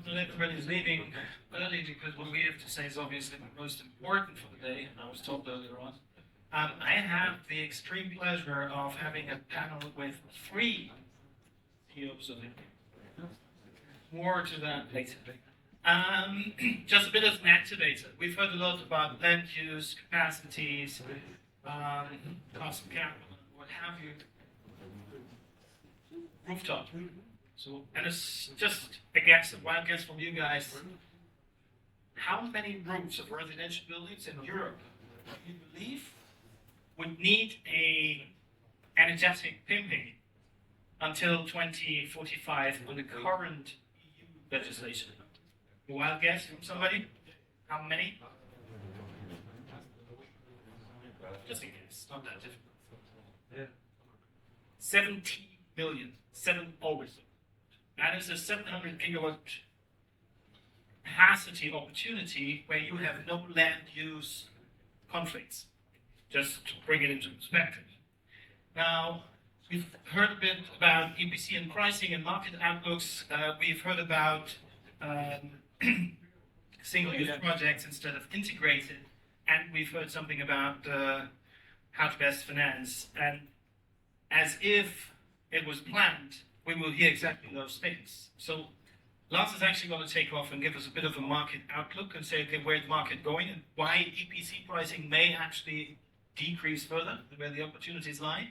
Not everybody's leaving early because what we have to say is obviously the most important for the day, and I was told earlier on. I have the extreme pleasure of having a panel with three CEOs of it. More to that later. Just a bit as an activator. We've heard a lot about land use, capacities, cost of capital, what have you. Rooftop. So, and it's just a guess, a wild guess from you guys. How many roofs of residential buildings in Europe do you believe would need a energetic pimping until 2045 on the current EU legislation? A wild guess from somebody? How many? Just a guess, not that difficult. 70 million, 7 always. That is a 700 gigawatt capacity opportunity where you have no land use conflicts. Just to bring it into perspective. Now, we've heard a bit about EPC and pricing and market outlooks. We've heard about single-use projects instead of integrated, and we've heard something about how to best finance. And as if it was planned, we will hear exactly those things. So Lars is actually going to take off and give us a bit of a market outlook and say, okay, where's the market going and why EPC pricing may actually decrease further, where the opportunities lie.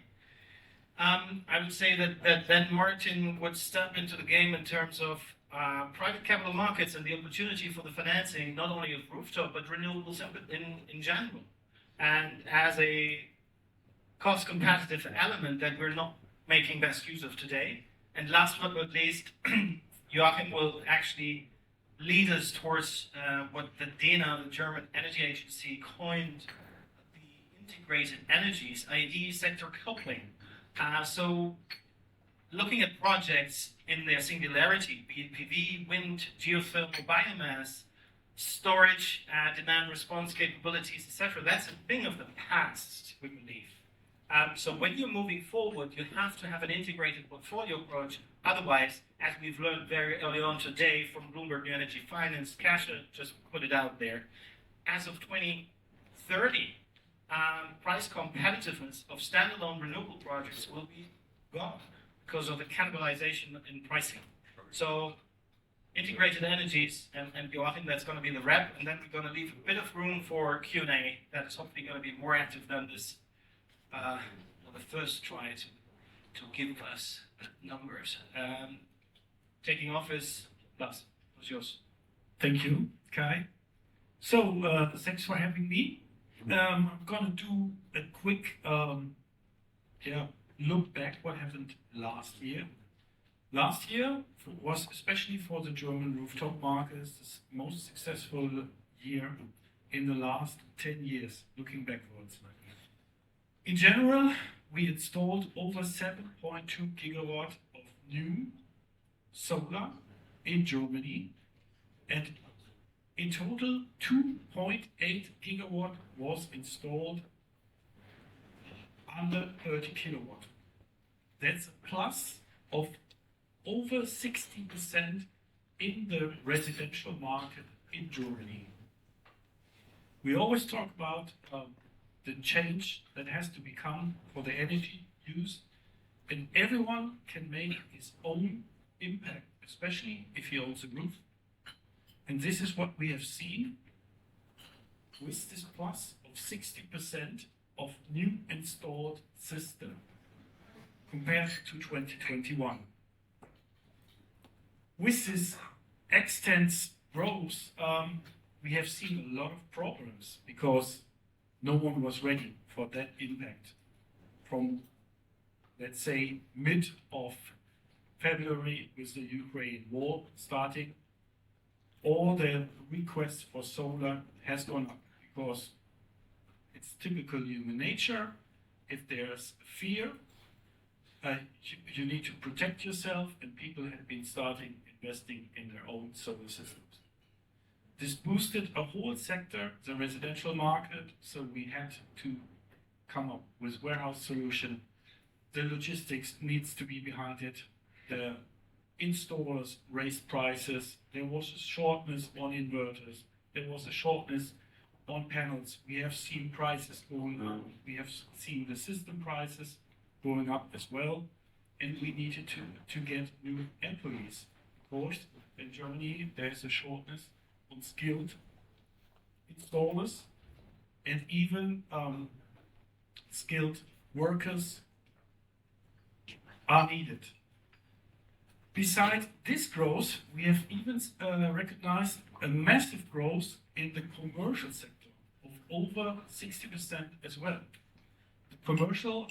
I would say that then Martin would step into the game in terms of private capital markets and the opportunity for the financing, not only of Rooftop, but renewables in general. And as a cost competitive element that we're not making best use of today. And last but not least, Joachim will actually lead us towards what the DENA, the German Energy Agency, coined the integrated energies, i.e. sector coupling. So looking at projects in their singularity, be it PV, wind, geothermal, biomass, storage, demand response capabilities, etc., that's a thing of the past, we believe. So when you're moving forward, you have to have an integrated portfolio approach. Otherwise, as we've learned very early on today from Bloomberg New Energy Finance, Kasha just put it out there, as of 2030, price competitiveness of standalone renewable projects will be gone because of the cannibalization in pricing. So integrated energies, and Joachim, that's going to be the wrap, and then we're going to leave a bit of room for Q&A that is hopefully going to be more active than this. The first try to give us numbers. Taking office, Lars, what's yours? Thank you, Kai. So, thanks for having me. I'm gonna do a quick look back what happened last year. Last year was, especially for the German rooftop market, the most successful year in the last 10 years, looking backwards. In general, we installed over 7.2 gigawatt of new solar in Germany, and in total 2.8 gigawatt was installed under 30 kilowatt. That's a plus of over 60% in the residential market in Germany. We always talk about the change that has to become for the energy use, and everyone can make his own impact, especially if he owns a roof. And this is what we have seen with this plus of 60% of new installed system compared to 2021. With this extensive growth, we have seen a lot of problems because no one was ready for that impact. From, let's say, mid of February with the Ukraine war starting, all the requests for solar has gone up because it's typical human nature. If there's fear, you need to protect yourself, and people have been starting investing in their own solar systems. This boosted a whole sector, the residential market, so we had to come up with warehouse solution. The logistics needs to be behind it. The installers raised prices. There was a shortness on inverters. There was a shortness on panels. We have seen prices going up. We have seen the system prices going up as well. And we needed to get new employees. Of course, in Germany, there's a shortness on skilled installers and even skilled workers are needed. Besides this growth, we have even recognized a massive growth in the commercial sector of over 60% as well. The commercial,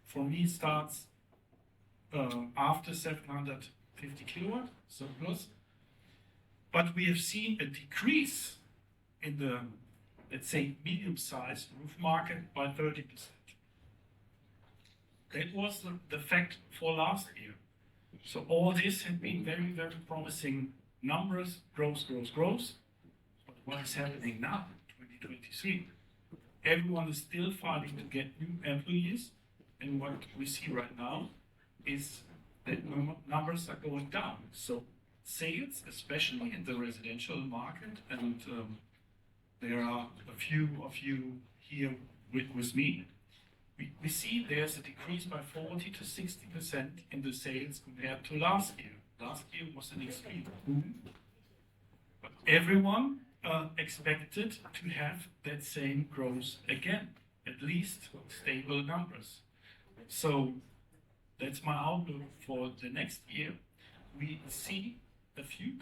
for me, starts after 750 kilowatt, so plus. But we have seen a decrease in the, let's say, medium-sized roof market by 30%. That was the fact for last year. So all this had been very, very promising numbers, growth. But what is happening now, 2023? Everyone is still fighting to get new employees, and what we see right now is that numbers are going down. So sales, especially in the residential market, and there are a few of you here with me. We see there's a decrease by 40 to 60% in the sales compared to last year. Last year was an extreme boom, but everyone expected to have that same growth again, at least stable numbers. So that's my outlook for the next year. We see a few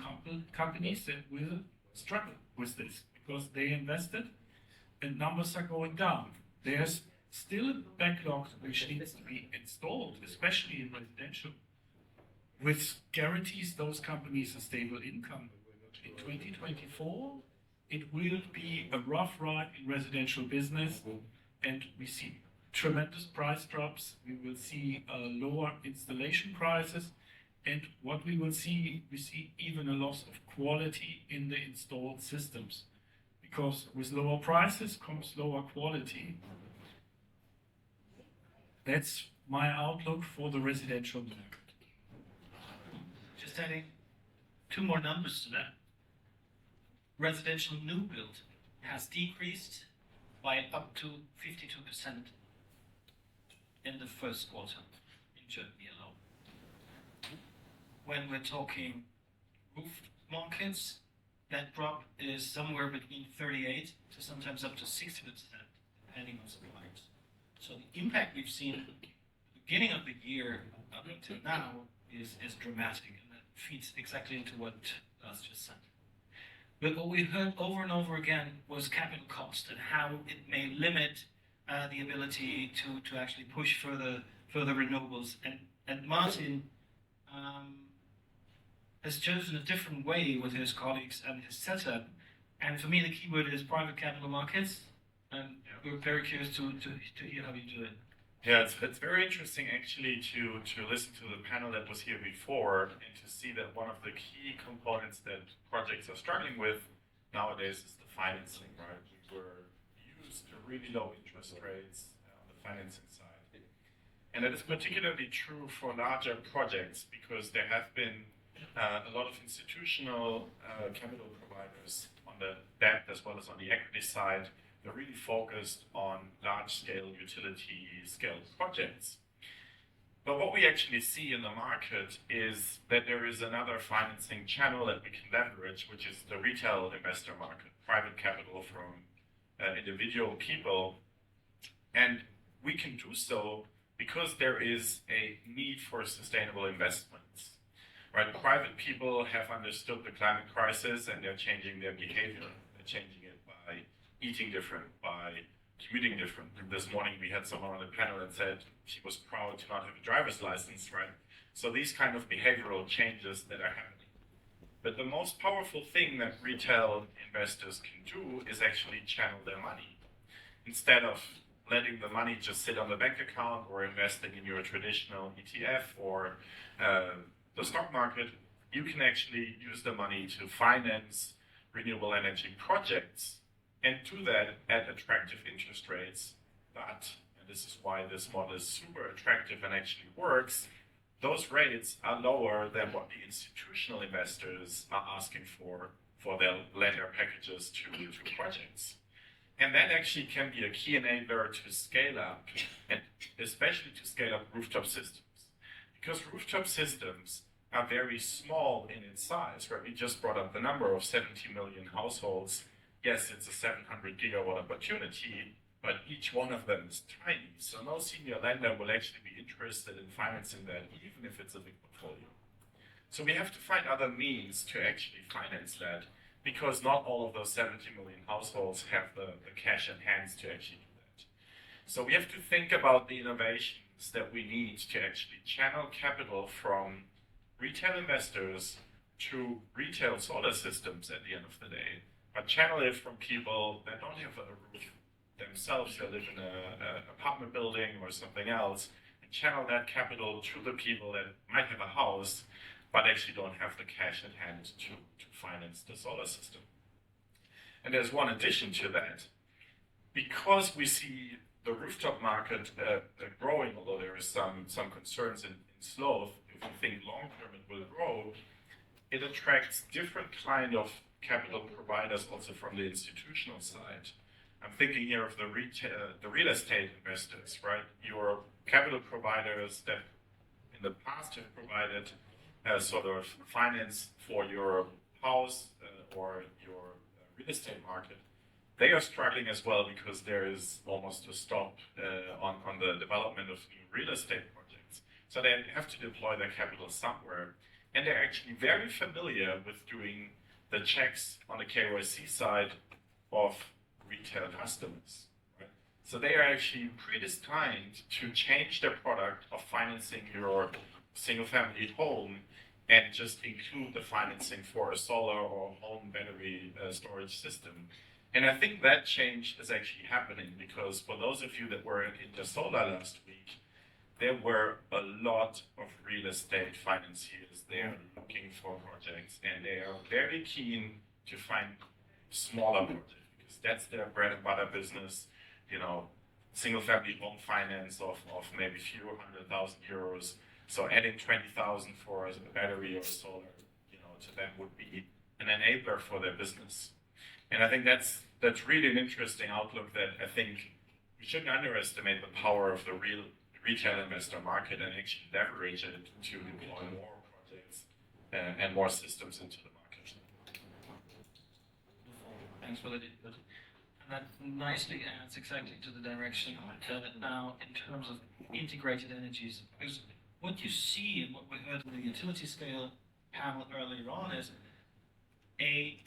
companies that will struggle with this because they invested and numbers are going down. There's still a backlog which needs to be installed, especially in residential, which guarantees those companies a stable income. In 2024, it will be a rough ride in residential business, and we see tremendous price drops. We will see lower installation prices, and what we see even a loss of quality in the installed systems, because with lower prices comes lower quality. That's my outlook for the residential market. Just adding two more numbers to that. Residential new build has decreased by up to 52% in the first quarter in Germany alone. When we're talking roof markets, that drop is somewhere between 38 to sometimes up to 60%, depending on suppliers. So the impact we've seen at the beginning of the year up until now is dramatic, and that feeds exactly into what Lars just said. But what we heard over and over again was capital cost and how it may limit the ability to actually push further renewables. And Martin has chosen a different way with his colleagues and his setup. And for me, the keyword is private capital markets. And we're very curious to hear how you do it. Yeah, it's very interesting actually to listen to the panel that was here before and to see that one of the key components that projects are struggling with nowadays is the financing, right? We were used to really low interest rates on the financing side. And that is particularly true for larger projects because there have been a lot of institutional capital providers on the debt as well as on the equity side. They're really focused on large-scale utility-scale projects. But what we actually see in the market is that there is another financing channel that we can leverage, which is the retail investor market, private capital from individual people. And we can do so because there is a need for sustainable investments. Right? Private people have understood the climate crisis and they're changing their behavior. They're changing it by eating different, by commuting different. And this morning we had someone on the panel that said she was proud to not have a driver's license, right? So these kind of behavioral changes that are happening. But the most powerful thing that retail investors can do is actually channel their money. Instead of letting the money just sit on the bank account or investing in your traditional ETF or the stock market, you can actually use the money to finance renewable energy projects and do that at attractive interest rates. But, and this is why this model is super attractive and actually works, those rates are lower than what the institutional investors are asking for their lender packages to projects. And that actually can be a key enabler to scale up, and especially to scale up rooftop systems. Because rooftop systems are very small in its size, right? We just brought up the number of 70 million households. Yes, it's a 700 gigawatt opportunity, but each one of them is tiny. So no senior lender will actually be interested in financing that, even if it's a big portfolio. So we have to find other means to actually finance that, because not all of those 70 million households have the cash in hands to actually do that. So we have to think about the innovations that we need to actually channel capital from retail investors to retail solar systems at the end of the day, but channel it from people that don't have a roof themselves, they live in an apartment building or something else, and channel that capital to the people that might have a house but actually don't have the cash at hand to finance the solar system. And there's one addition to that. Because we see the rooftop market growing, although there is some concerns in sloth, if we think long term it will grow, it attracts different kind of capital providers also from the institutional side. I'm thinking here of the real estate investors, right? Your capital providers that in the past have provided sort of finance for your house or your real estate market, they are struggling as well because there is almost a stop on the development of new real estate projects. So they have to deploy their capital somewhere. And they're actually very familiar with doing the checks on the KYC side of retail customers. Right? So they are actually predestined to change their product of financing your single-family home and just include the financing for a solar or home battery storage system. And I think that change is actually happening because for those of you that were in Intersolar last week, there were a lot of real estate financiers there looking for projects, and they are very keen to find smaller projects because that's their bread and butter business. You know, single-family home finance of maybe a few €100,000. So adding 20,000 for a battery or solar, you know, to them would be an enabler for their business. And I think that's really an interesting outlook that I think we shouldn't underestimate the power of the retail investor market and actually leverage it to deploy more projects and more systems into the market. Thanks for that input. And that nicely adds exactly to the direction now in terms of integrated energies. Because what you see and what we heard in the utility scale panel earlier on is a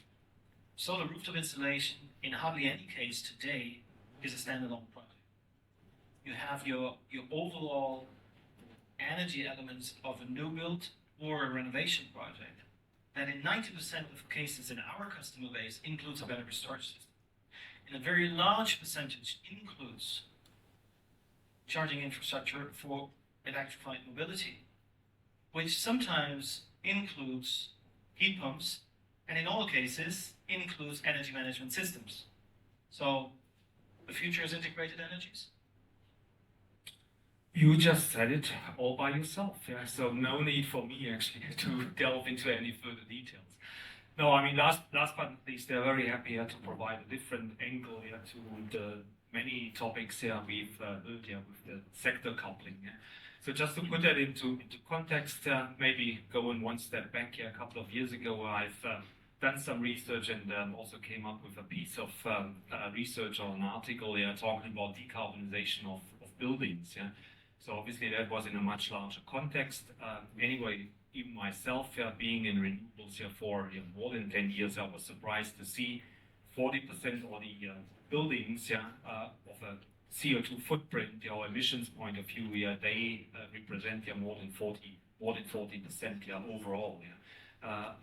solar rooftop installation in hardly any case today is a standalone project. You have your overall energy elements of a new build or a renovation project that in 90% of cases in our customer base includes a battery storage system. And a very large percentage includes charging infrastructure for electrified mobility, which sometimes includes heat pumps, and in all cases includes energy management systems. So the future is integrated energies. You just said it all by yourself, yeah. So no need for me actually to delve into any further details. No, I mean last but not least, they're very happy to provide a different angle to the many topics here we've heard with the sector coupling. Yeah? So just to put that into context, maybe going one step back here, a couple of years ago, I've done some research and also came up with a piece of research or an article talking about decarbonization of buildings. Yeah? So obviously that was in a much larger context. Anyway, even myself, being in renewables for more than 10 years, I was surprised to see 40% of the buildings of a CO2 footprint or emissions point of view, they represent more than 40% overall.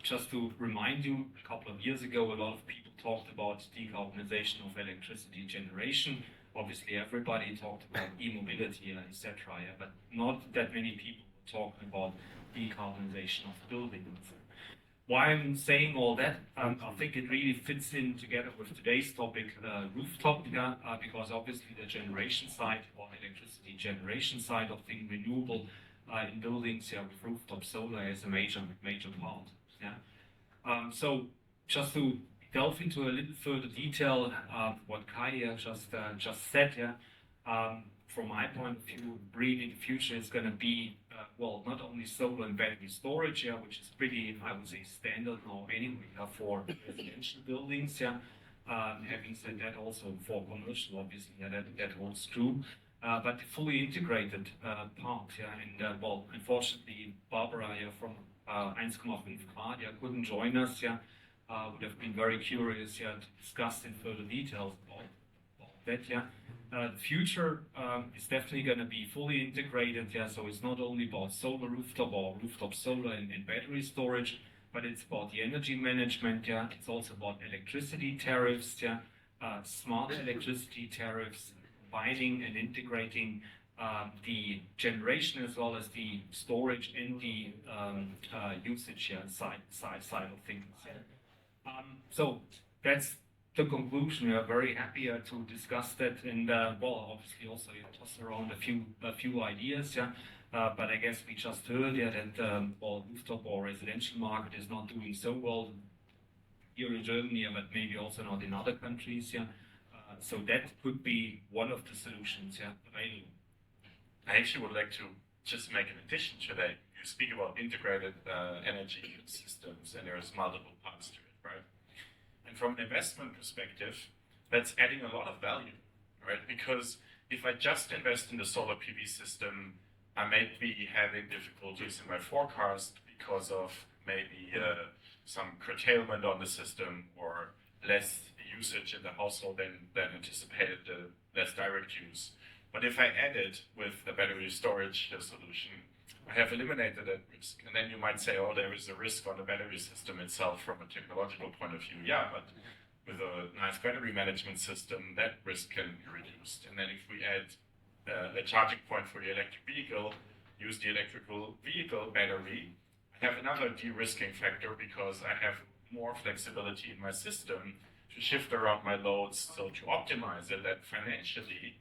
Just to remind you, a couple of years ago, a lot of people talked about decarbonization of electricity generation. Obviously, everybody talked about e-mobility, etc. But not that many people were talking about decarbonization of buildings. Why I'm saying all that, I think it really fits in together with today's topic, rooftop, because obviously the generation side or electricity generation side of things, renewable, in buildings, yeah, with rooftop solar as a major part. Yeah. So just to delve into a little further detail, what Kai just said, yeah. From my point of view, really in the future is going to be well, not only solar and battery storage, yeah, which is pretty, I would say, standard now anyway for residential buildings, yeah. Having said that, also for commercial, obviously, yeah, that holds true. But the fully integrated part, yeah, and well, unfortunately, Barbara, yeah, from 1,5 Grad, yeah, couldn't join us, yeah. Would have been very curious, yeah, to discuss in further details about that, yeah. The future is definitely going to be fully integrated, yeah. So it's not only about solar rooftop or rooftop solar and battery storage, but it's about the energy management, yeah. It's also about electricity tariffs, yeah. Smart electricity tariffs, combining and integrating the generation as well as the storage and the usage, yeah, side of things. Yeah. So that's the conclusion. We are very happy to discuss that, and well, obviously also toss around a few ideas, yeah. But I guess we just heard, yeah, that well, rooftop or residential market is not doing so well here in Germany, but maybe also not in other countries, yeah. So that could be one of the solutions, yeah, available. I actually would like to just make an addition to that. You speak about integrated energy systems, and there's multiple parts to it, right? And from an investment perspective, that's adding a lot of value, right? Because if I just invest in the solar PV system, I may be having difficulties in my forecast because of maybe some curtailment on the system or less usage in the household than anticipated, less direct use. But if I add it with a battery storage solution, I have eliminated that risk. And then you might say, oh, there is a risk on the battery system itself from a technological point of view. Yeah, but with a nice battery management system, that risk can be reduced. And then if we add a charging point for the electric vehicle, use the electrical vehicle battery, I have another de-risking factor because I have more flexibility in my system to shift around my loads, so to optimize it, that financially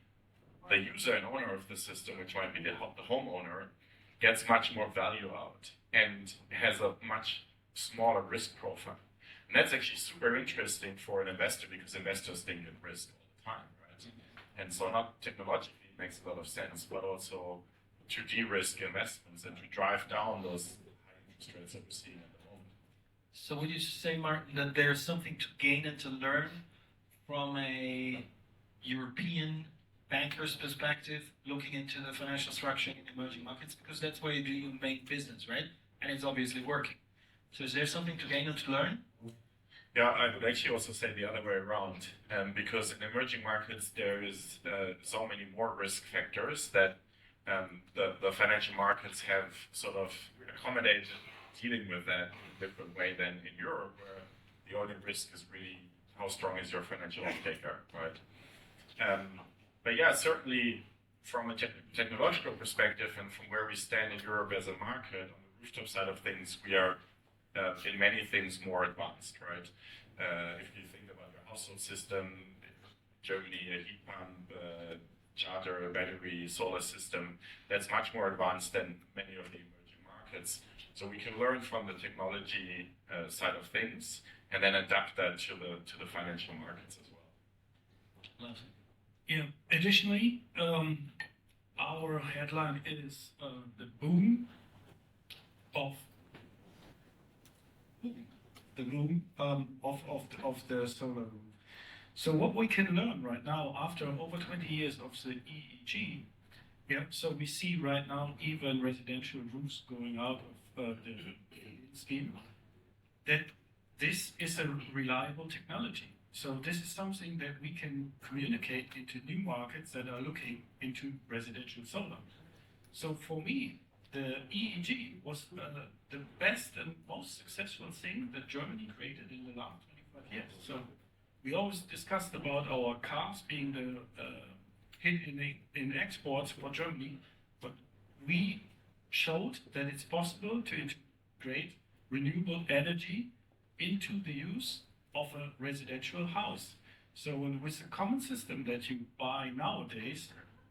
the user and owner of the system, which might be the homeowner, gets much more value out and has a much smaller risk profile. And that's actually super interesting for an investor because investors think in risk all the time, right? And so not technologically it makes a lot of sense, but also to de-risk investments and to drive down those high interest rates that we're seeing at the moment. So would you say, Martin, that there's something to gain and to learn from a European banker's perspective, looking into the financial structure in emerging markets, because that's where you do your main business, right? And it's obviously working. So is there something to gain and to learn? Yeah, I would actually also say the other way around, because in emerging markets there is so many more risk factors that the financial markets have sort of accommodated dealing with that in a different way than in Europe, where the only risk is really how strong is your financial taker, right? But yeah, certainly from a technological perspective and from where we stand in Europe as a market, on the rooftop side of things, we are in many things more advanced, right? If you think about your household system, Germany, a heat pump, charger, a battery, solar system, that's much more advanced than many of the emerging markets. So we can learn from the technology side of things and then adapt that to the financial markets as well. Lovely. Yeah. Additionally, our headline is the boom of the solar room. So what we can learn right now, after over 20 years of the EEG, yeah. So we see right now even residential roofs going out of the scheme. That this is a reliable technology. So this is something that we can communicate into new markets that are looking into residential solar. So for me, the EEG was the best and most successful thing that Germany created in the last 25 years. So we always discussed about our cars being the hit in exports for Germany, but we showed that it's possible to integrate renewable energy into the use of a residential house. So with the common system that you buy nowadays,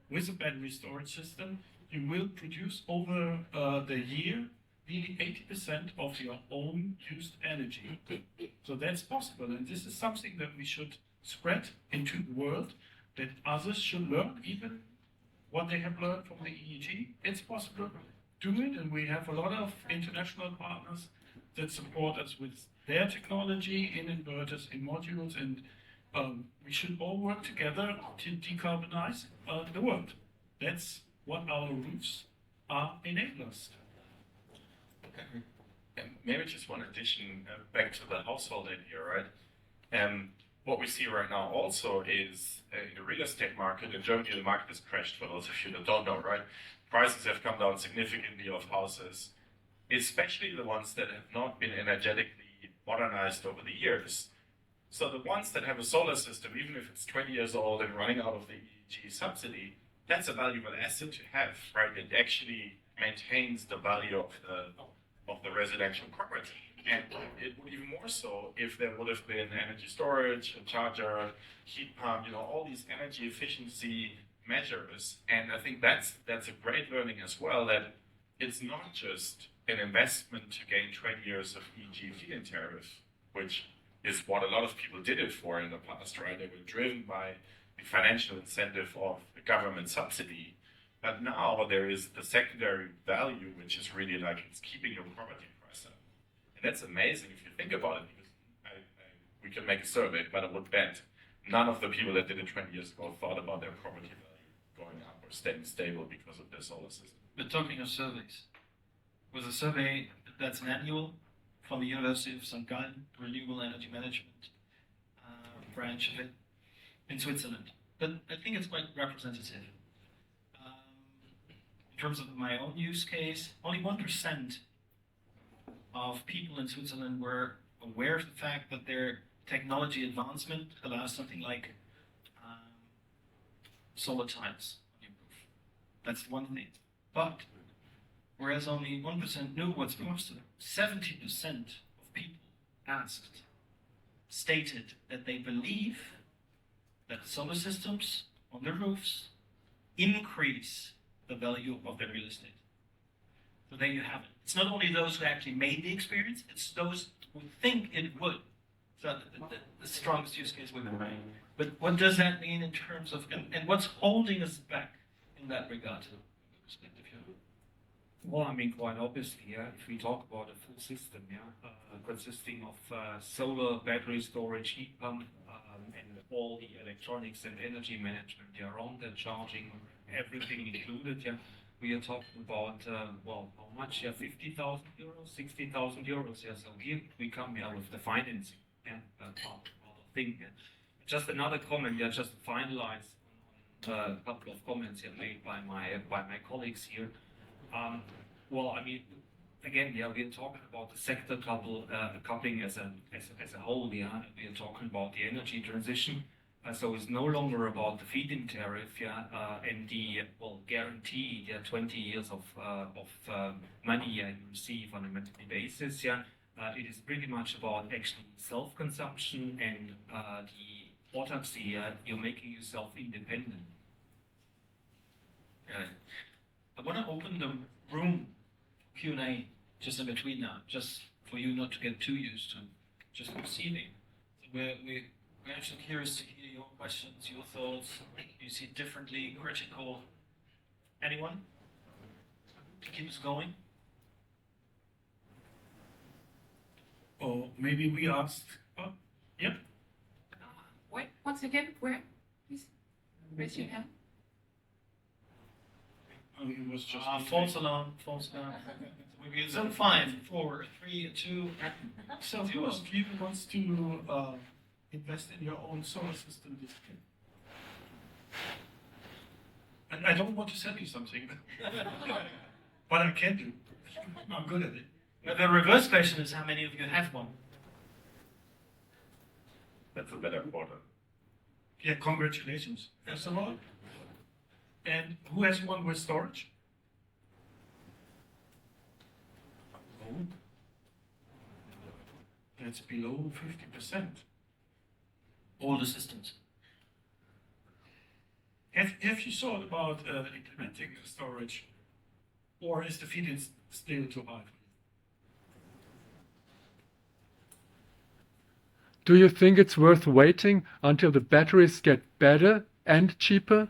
with a battery storage system, you will produce over the year nearly 80% of your own used energy. So that's possible, and this is something that we should spread into the world, that others should learn, even what they have learned from the EEG. It's possible to do it, and we have a lot of international partners that support us with their technology in inverters, in modules, and we should all work together to decarbonize the world. That's what our roofs are enablers. And maybe just one addition back to the household idea, right? What we see right now also is in the real estate market in Germany, the market has crashed, for those of you that don't know, right? Prices have come down significantly of houses, especially the ones that have not been energetically modernized over the years. So the ones that have a solar system, even if it's 20 years old and running out of the EEG subsidy, that's a valuable asset to have, right? It actually maintains the value of the residential property. And it would even more so if there would have been energy storage, a charger, heat pump, all these energy efficiency measures. And I think that's a great learning as well, that it's not just an investment to gain 20 years of EEG feed-in tariff, which is what a lot of people did it for in the past, right? They were driven by the financial incentive of the government subsidy. But now there is the secondary value, which is really like it's keeping your property price up. And that's amazing if you think about it, because we can make a survey, but I would bet none of the people that did it 20 years ago thought about their property value going up or staying stable because of their solar system. But talking of surveys, was a survey that's an annual from the University of St. Gallen, Renewable Energy Management branch of it in Switzerland. But I think it's quite representative. In terms of my own use case, only 1% of people in Switzerland were aware of the fact that their technology advancement allows something like solar tiles on your roof. That's one thing. But whereas only 1% knew what's possible, 70% of people asked stated that they believe that solar systems on their roofs increase the value of their real estate. So there you have it. It's not only those who actually made the experience, it's those who think it would. So the strongest use case would be right. But what does that mean in terms of, and what's holding us back in that regard? Perspective here? Well, I mean, quite obviously, yeah, if we talk about a full system, yeah, consisting of solar, battery storage, heat pump, and all the electronics and energy management, yeah, around the charging, everything included, yeah, we are talking about, well, how much, yeah, 50,000 euros, 60,000 euros, yeah, so here we come here with the financing, yeah, part of the thing, yeah. Just another comment, yeah, just to finalize on a couple of comments here made by my colleagues here. Well, I mean, again, yeah, we're talking about the sector coupling as a whole. Yeah, we're talking about the energy transition. So it's no longer about the feed-in tariff, yeah, and the guaranteed 20 years of money you receive on a monthly basis. Yeah, it is pretty much about actually self-consumption and the autarky. You're making yourself independent. I want to open the room Q&A just in between now, just for you not to get too used to just receiving. So we're actually curious to hear your questions, your thoughts. You see differently, critical. Anyone? To keep us going? Or maybe we asked, yeah. Wait, once again, where? Please raise your hand. It was just False alarm, false alarm. So 5, 4, 3, 2. So who of you wants to invest in your own solar system this year? And I don't want to sell you something, but I can do. I'm good at it. But the reverse question is how many of you have one? That's a better quarter. Yeah, congratulations, first of all. And who has one with storage? Oh, that's below 50%. All the systems. Have you thought about implementing storage or is the feed-in still too high? Do you think it's worth waiting until the batteries get better and cheaper?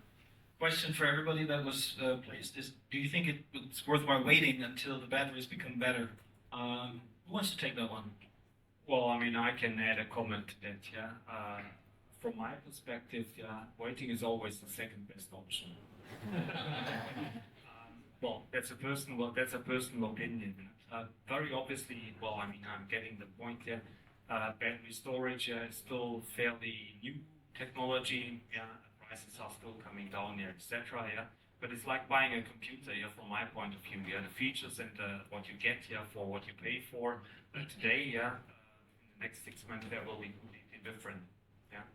Question for everybody that was placed is: do you think it's worthwhile waiting until the batteries become better? Who wants to take that one? Well, I mean, I can add a comment to that. Yeah, from my perspective, yeah, waiting is always the second best option. Well, that's a personal opinion. Very obviously, well, I mean, I'm getting the point here. Battery storage is still fairly new technology. Yeah, prices are still coming down here, etc. Yeah, but it's like buying a computer here. From my point of view, yeah, the features and what you get here for what you pay for today. Yeah, in the next 6 months, they will be completely different. Yeah,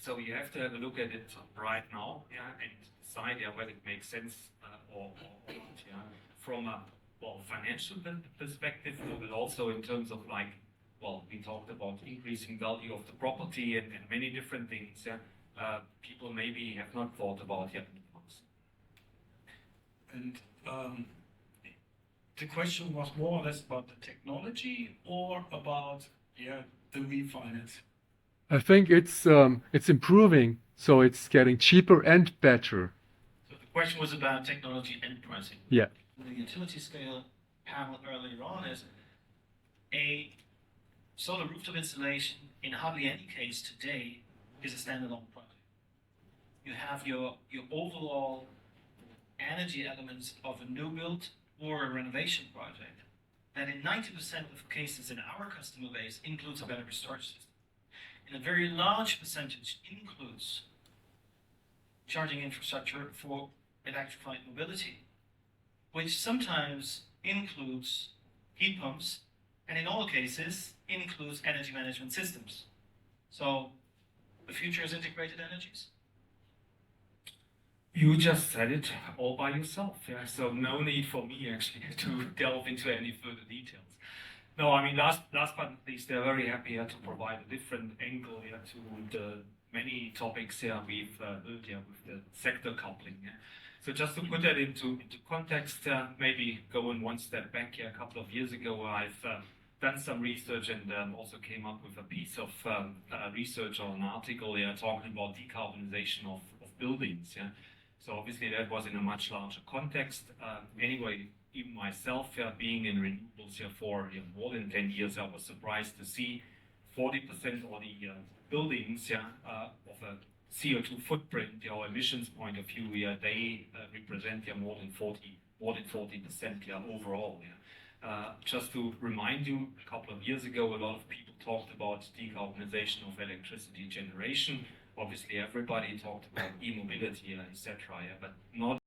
so you have to have a look at it right now. Yeah, and decide whether it makes sense or not. Yeah, from a financial perspective, but also in terms of like. Well, we talked about increasing value of the property and many different things. Yeah, people maybe have not thought about yet in the past. And the question was more or less about the technology or about the refinance. I think it's improving, so it's getting cheaper and better. So the question was about technology and pricing. Yeah. The utility scale panel earlier on is a solar rooftop installation in hardly any case today is a standalone project. You have your overall energy elements of a new build or a renovation project that in 90% of cases in our customer base includes a battery storage system. And a very large percentage includes charging infrastructure for electrified mobility, which sometimes includes heat pumps, and in all cases includes energy management systems. So the future is integrated energies. You just said it all by yourself. Yeah, so no need for me actually to delve into any further details. No, I mean, last but not least, they're very happy to provide a different angle to the many topics we've heard with the sector coupling. Yeah. So just to put that into context, maybe going one step back here, a couple of years ago, I've done some research and also came up with a piece of research or an article talking about decarbonization of buildings. Yeah. So obviously that was in a much larger context. Anyway, even myself, being in renewables for more than 10 years, I was surprised to see 40% of the buildings of a CO2 footprint or emissions point of view, they represent more than 40% overall. Yeah. Just to remind you, a couple of years ago, a lot of people talked about decarbonization of electricity generation. Obviously, everybody talked about e-mobility, etc. Yeah, but not